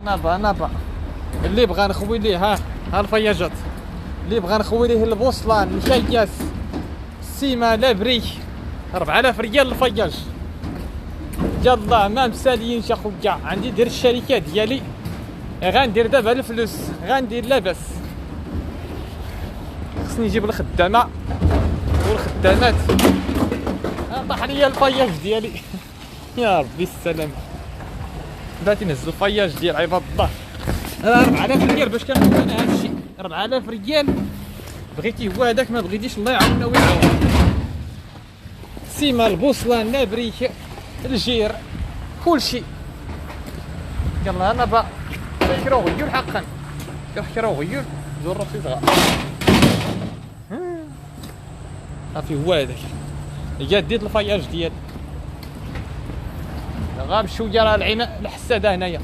نابا اللي بغى نخوي ليه ها الفياجات، اللي بغى نخوي ليه البوصلان الكياس السيمه لابري 4000 ريال الفياج. يلا ما مساليينش اخويا، عندي ندير الشركه ديالي، غندير دابا الفلوس، غندير لاباس. خصني نجيب الخدامه والخدامات. طاح ليا الفياج ديالي يا ربي السلام. بغيت نهز الفياج ديال عباد الله 4000 ريال باش كنقول انا هادشي. 4000 ريال بغيتي هو هذاك، ما بغيتيش الله يعاوننا ويعاون. سيما البوصله النابريك الجير كلشي. يلا انا با كيرو غيول حقا، كيرو غيول زور في صغار. صافي هو هذاك جا ديت الفياج ديالي. غاب شويه راه العين الحساده هنايا.